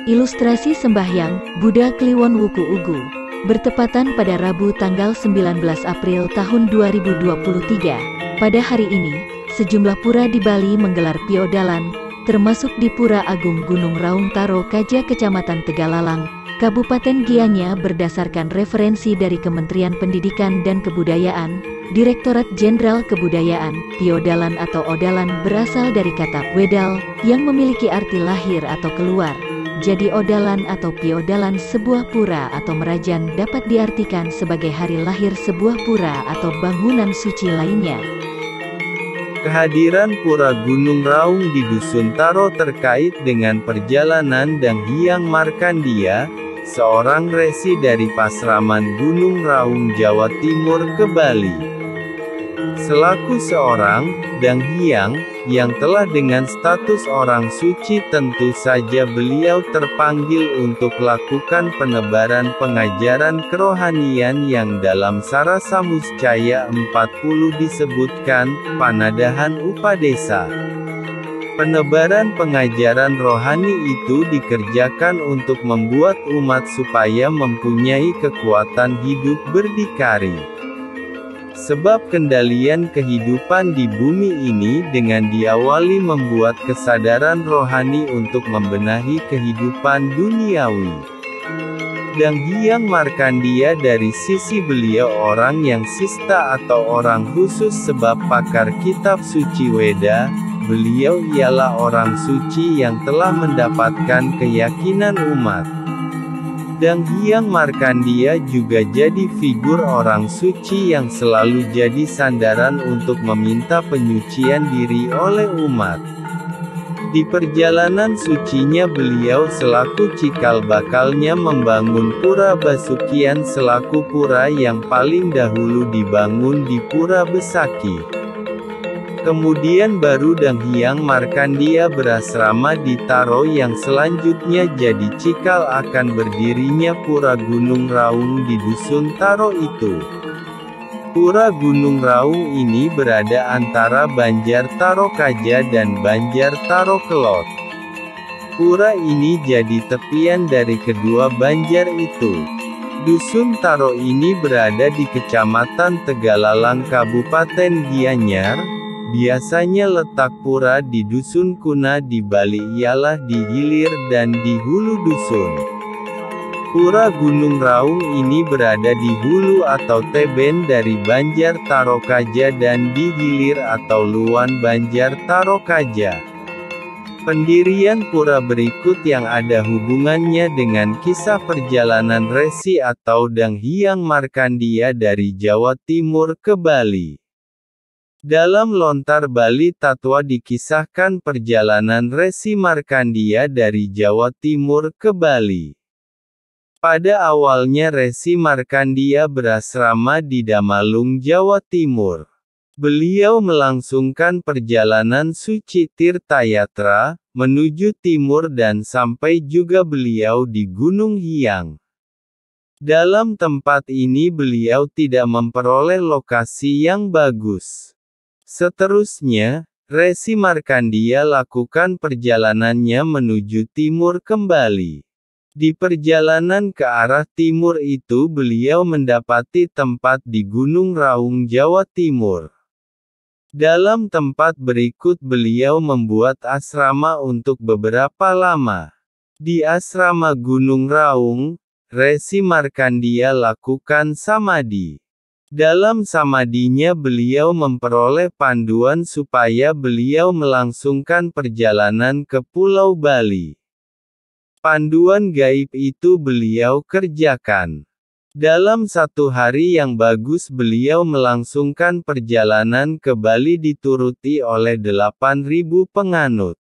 Ilustrasi sembahyang, Buddha Kliwon Wuku Ugu. Bertepatan pada Rabu tanggal 19 April tahun 2023. Pada hari ini, sejumlah pura di Bali menggelar Piodalan, termasuk di Pura Agung Gunung Raung Taro Kaja Kecamatan Tegalalang, Kabupaten Gianyar berdasarkan referensi dari Kementerian Pendidikan dan Kebudayaan, Direktorat Jenderal Kebudayaan. Piodalan atau odalan berasal dari kata wedal, yang memiliki arti lahir atau keluar. Jadi odalan atau piodalan sebuah pura atau merajan dapat diartikan sebagai hari lahir sebuah pura atau bangunan suci lainnya. Kehadiran Pura Gunung Raung di Dusun Taro terkait dengan perjalanan Dang Hyang Markandia, seorang resi dari Pasraman Gunung Raung, Jawa Timur ke Bali. Selaku seorang Dang Hyang yang telah dengan status orang suci, tentu saja beliau terpanggil untuk lakukan penebaran pengajaran kerohanian yang dalam Sarasa Muscaya 40 disebutkan, Panadahan Upadesa. Penebaran pengajaran rohani itu dikerjakan untuk membuat umat supaya mempunyai kekuatan hidup berdikari. Sebab kendalian kehidupan di bumi ini dengan diawali membuat kesadaran rohani untuk membenahi kehidupan duniawi. Dang Hyang Markandia dari sisi beliau orang yang sista atau orang khusus sebab pakar kitab suci Weda, beliau ialah orang suci yang telah mendapatkan keyakinan umat. Dang Hyang Markandia juga jadi figur orang suci yang selalu jadi sandaran untuk meminta penyucian diri oleh umat. Di perjalanan sucinya beliau selaku cikal bakalnya membangun Pura Basukian selaku pura yang paling dahulu dibangun di Pura Besaki. Kemudian baru Dang Hyang Markandia berasrama di Taro yang selanjutnya jadi cikal akan berdirinya Pura Gunung Raung di Dusun Taro itu. Pura Gunung Raung ini berada antara Banjar Taro Kaja dan Banjar Taro Kelot. Pura ini jadi tepian dari kedua banjar itu. Dusun Taro ini berada di Kecamatan Tegalalang Kabupaten Gianyar. Biasanya letak pura di dusun kuna di Bali ialah di hilir dan di hulu dusun. Pura Gunung Raung ini berada di hulu atau teben dari Banjar Taro Kaja dan di hilir atau luan Banjar Taro Kaja. Pendirian pura berikut yang ada hubungannya dengan kisah perjalanan resi atau Dang Hyang Markandia dari Jawa Timur ke Bali. Dalam Lontar Bali Tatwa dikisahkan perjalanan resi Markandia dari Jawa Timur ke Bali. Pada awalnya resi Markandia berasrama di Damalung, Jawa Timur. Beliau melangsungkan perjalanan suci Tirtayatra, menuju timur dan sampai juga beliau di Gunung Hyang. Dalam tempat ini beliau tidak memperoleh lokasi yang bagus. Seterusnya, resi Markandia lakukan perjalanannya menuju timur kembali. Di perjalanan ke arah timur itu beliau mendapati tempat di Gunung Raung, Jawa Timur. Dalam tempat berikut beliau membuat asrama untuk beberapa lama. Di asrama Gunung Raung, resi Markandia lakukan samadhi. Dalam samadinya beliau memperoleh panduan supaya beliau melangsungkan perjalanan ke Pulau Bali. Panduan gaib itu beliau kerjakan. Dalam satu hari yang bagus beliau melangsungkan perjalanan ke Bali dituruti oleh 8.000 penganut.